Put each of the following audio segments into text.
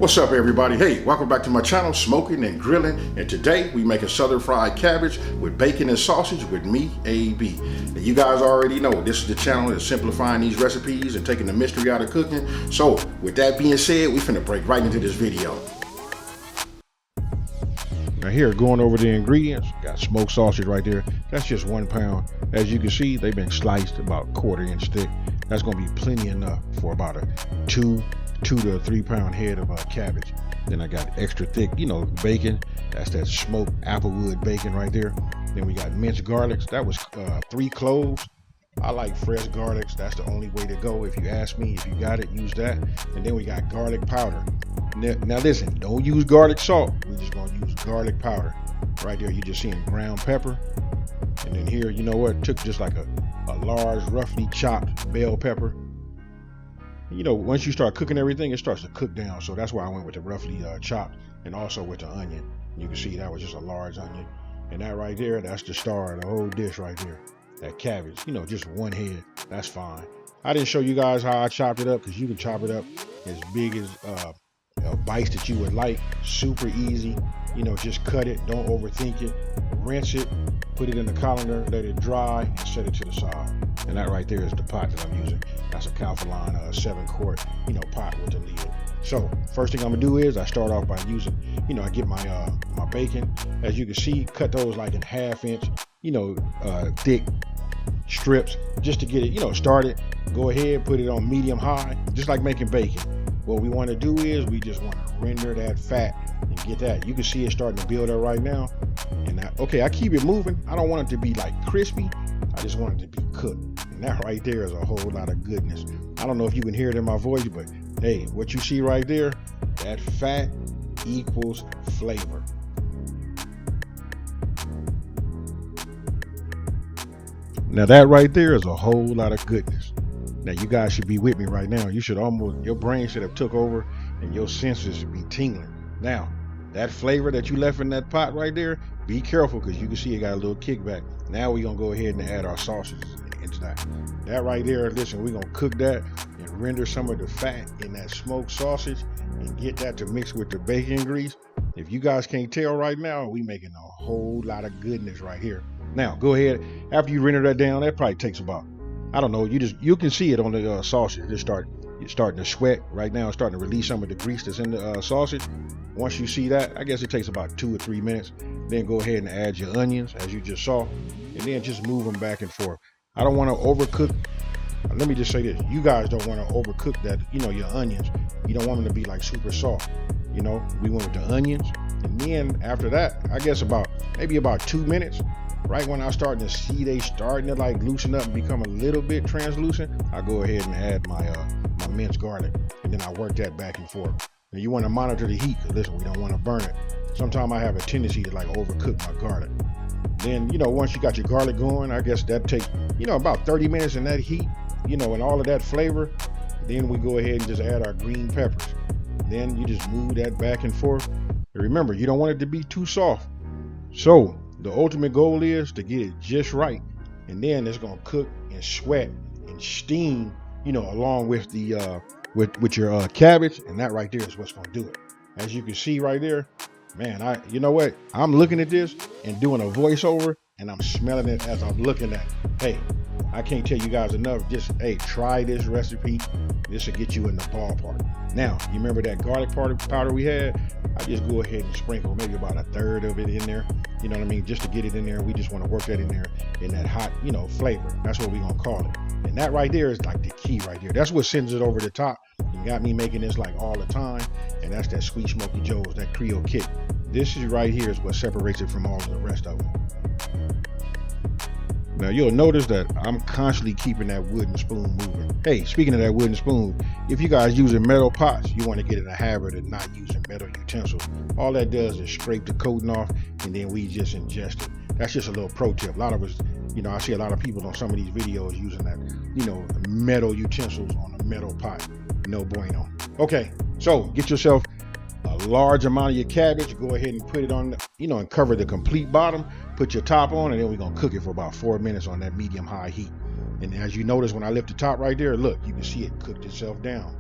What's up, everybody? Hey, welcome back to my channel, Smokin and Grillin, and today we make a southern fried cabbage with bacon and sausage with me, AB. Now, you guys already know this is the channel that's simplifying these recipes and taking the mystery out of cooking. So with that being said, we finna break right into this video. Now here, going over the ingredients, got smoked sausage right there. That's just 1 pound. As you can see, they've been sliced about 1/4 inch thick. That's gonna be plenty enough for about a 2 to 3 pound head of cabbage. Then I got extra thick, bacon. That's that smoked applewood bacon right there. Then we got minced garlics. That was 3 cloves. I like fresh garlics. That's the only way to go. If you ask me, if you got it, use that. And then we got garlic powder. Now listen, don't use garlic salt. We're just gonna use garlic powder. Right there, you're just seeing ground pepper. And then here, you know what? Took just like a large, roughly chopped bell pepper. Once you start cooking everything, it starts to cook down. So that's why I went with the roughly chopped, and also with the onion. You can see that was just a large onion. And that right there, that's the star of the whole dish right there. That cabbage, just one head, that's fine. I didn't show you guys how I chopped it up because you can chop it up as big as bites that you would like. Super easy. Just cut it, don't overthink it. Rinse it, put it in the colander, let it dry, and set it to the side. And that right there is the pot that I'm using. That's a Calphalon 7-quart, pot with the lid. So first thing I'm gonna do is I start off by using, I get my my bacon. As you can see, cut those like in 1/2 inch, thick strips just to get it, started. Go ahead, put it on medium high, just like making bacon. What we want to do is we just want to render that fat and get that. You can see it starting to build up right now. And I keep it moving. I don't want it to be like crispy. I just want it to be cooked. And that right there is a whole lot of goodness. I don't know if you can hear it in my voice, but hey, what you see right there, that fat equals flavor. Now that right there is a whole lot of goodness. Now you guys should be with me right now. Your brain should have took over and your senses should be tingling. Now, that flavor that you left in that pot right there, be careful because you can see it got a little kickback. Now we're gonna go ahead and add our sausages into that. That right there, listen, we're gonna cook that and render some of the fat in that smoked sausage and get that to mix with the bacon grease. If you guys can't tell right now, we making a whole lot of goodness right here. Now, go ahead, after you render that down, that probably takes about, I don't know, you can see it on the sausage. It's starting to sweat right now. It's starting to release some of the grease that's in the sausage. Once you see that, I guess it takes about 2 or 3 minutes. Then go ahead and add your onions, as you just saw, and then just move them back and forth. I don't want to overcook. Let me just say this: you guys don't want to overcook that. Your onions. You don't want them to be like super soft. We went with the onions, and then after that, I guess maybe about 2 minutes. Right when I starting to see they starting to like loosen up and become a little bit translucent, I go ahead and add my minced garlic, and then I work that back and forth. Now you want to monitor the heat, because listen, we don't want to burn it. Sometimes I have a tendency to like overcook my garlic. Then once you got your garlic going, I guess that takes about 30 minutes in that heat, and all of that flavor. Then we go ahead and just add our green peppers. Then you just move that back and forth. And remember, you don't want it to be too soft. So the ultimate goal is to get it just right, and then it's gonna cook and sweat and steam, along with the with your cabbage, and that right there is what's gonna do it. As you can see right there, man, you know what? I'm looking at this and doing a voiceover, and I'm smelling it as I'm looking at it. Hey, I can't tell you guys enough. Just try this recipe. This will get you in the ballpark. Now, you remember that garlic powder we had? I just go ahead and sprinkle maybe about 1/3 of it in there. You know what I mean? Just to get it in there. We just want to work that in there in that hot, flavor. That's what we're gonna call it. And that right there is like the key right there. That's what sends it over the top. You got me making this like all the time, and that's that sweet smoky Joe's, that Creole Kick. This is right here is what separates it from all of the rest of them. Now you'll notice that I'm constantly keeping that wooden spoon moving. Hey, speaking of that wooden spoon, if you guys using metal pots, you want to get in a habit of not using metal utensils. All that does is scrape the coating off, and then we just ingest it. That's just a little pro tip. A lot of us, I see a lot of people on some of these videos using that, metal utensils on a metal pot. No bueno. Okay, so get yourself a large amount of your cabbage. Go ahead and put it on, and cover the complete bottom. Put your top on, and then we're gonna cook it for about 4 minutes on that medium high heat. And as you notice, when I lift the top right there, look, you can see it cooked itself down.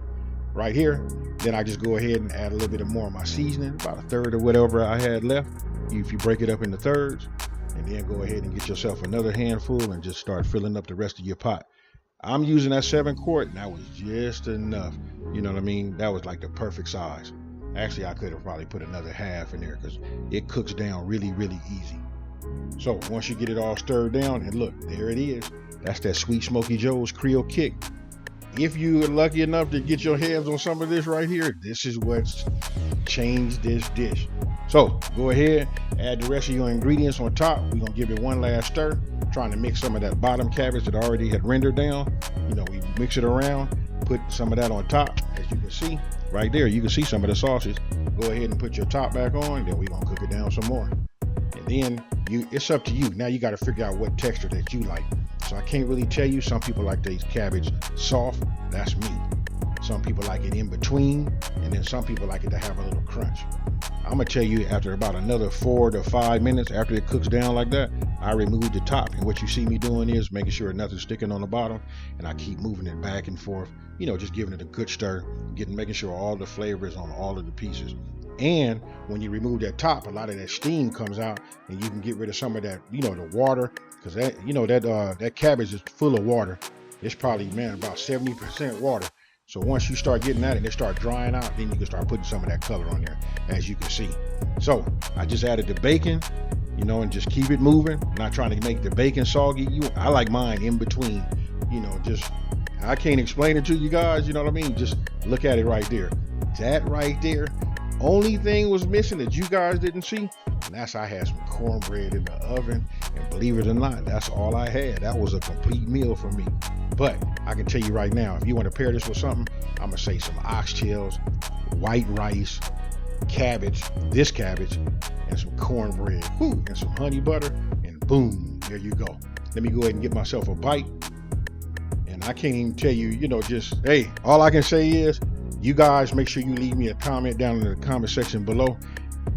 right here. Then I just go ahead and add a little bit more of my seasoning, about a third of whatever I had left. If you break it up into thirds, and then go ahead and get yourself another handful and just start filling up the rest of your pot. I'm using that 7 quart, and that was just enough. You know what I mean? That was like the perfect size. Actually, I could have probably put another half in there because it cooks down really, really easy. So once you get it all stirred down, and look, there it is. That's that Sweet Smoky Joe's Creole Kick. If you are lucky enough to get your hands on some of this right here, this is what's changed this dish. So go ahead, add the rest of your ingredients on top. We're gonna give it one last stir, trying to mix some of that bottom cabbage that already had rendered down. You know, we mix it around, put some of that on top. As you can see right there, you can see some of the sausage. Go ahead and put your top back on, then we're gonna cook it down some more. And then it's up to you. Now you got to figure out what texture that you like. So I can't really tell you. Some people like these cabbage soft. That's me. Some people like it in between, and then some people like it to have a little crunch. I'm gonna tell you, after about another 4 to 5 minutes after it cooks down like that, I remove the top. And what you see me doing is making sure nothing's sticking on the bottom, and I keep moving it back and forth. You know, just giving it a good stir, making sure all the flavor is on all of the pieces. And when you remove that top, a lot of that steam comes out, and you can get rid of some of that, you know, the water, because that, you know, that cabbage is full of water. It's probably, man, about 70% water. So once you start getting that and they start drying out, then you can start putting some of that color on there, as you can see. So I just added the bacon, you know, and just keep it moving. Not trying to make the bacon soggy. I like mine in between, you know, just, I can't explain it to you guys, you know what I mean? Just look at it right there. That right there. Only thing was missing that you guys didn't see, and that's I had some cornbread in the oven, and believe it or not, that's all I had. That was a complete meal for me. But I can tell you right now, if you want to pair this with something, I'm gonna say some oxtails, white rice, cabbage, this cabbage, and some cornbread, and some honey butter, and boom, there you go. Let me go ahead and get myself a bite. And I can't even tell you, you know, just, hey, all I can say is, you guys make sure you leave me a comment down in the comment section below.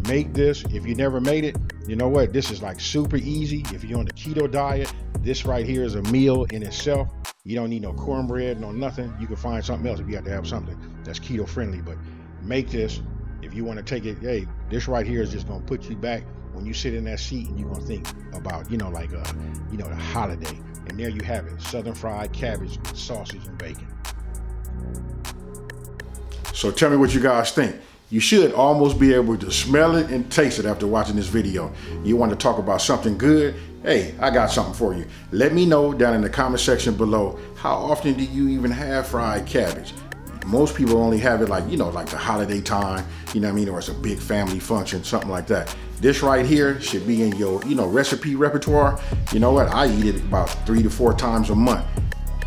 Make this, if you never made it, you know what, this is like super easy. If you're on the keto diet, this right here is a meal in itself. You don't need no cornbread, no nothing. You can find something else if you have to have something that's keto friendly, but make this. If you want to take it, hey, this right here is just gonna put you back when you sit in that seat, and you're gonna think about, you know, like you know, the holiday. And there you have it, Southern fried cabbage with sausage and bacon. So tell me what you guys think. You should almost be able to smell it and taste it after watching this video. You want to talk about something good? Hey, I got something for you. Let me know down in the comment section below, how often do you even have fried cabbage? Most people only have it like, you know, like the holiday time, you know what I mean, or it's a big family function, something like that. This right here should be in your, you know, recipe repertoire. You know what? I eat it about 3 to 4 times a month.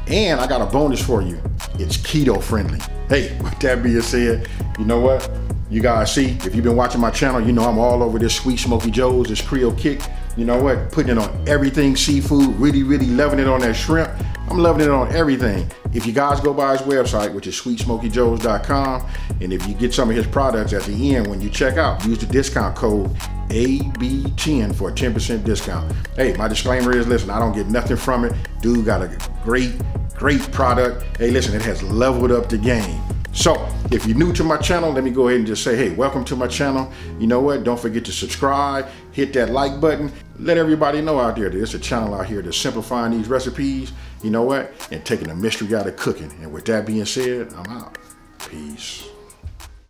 And I got a bonus for you. It's keto friendly. Hey, with that being said, you know what? You guys see, if you've been watching my channel, you know I'm all over this Sweet Smoky Joe's, this Creole Kick. You know what? Putting it on everything seafood, really, really loving it on that shrimp. I'm loving it on everything. If you guys go by his website, which is sweetsmokyjoes.com, and if you get some of his products at the end when you check out, use the discount code AB10 for a 10% discount. Hey, my disclaimer is, listen, I don't get nothing from it. Dude got a great product. Hey, listen, it has leveled up the game. So if you're new to my channel, let me go ahead and just say, hey, welcome to my channel. You know what? Don't forget to subscribe, hit that like button. Let everybody know out there that there's a channel out here that's simplifying these recipes, you know what? And taking the mystery out of cooking. And with that being said, I'm out. Peace.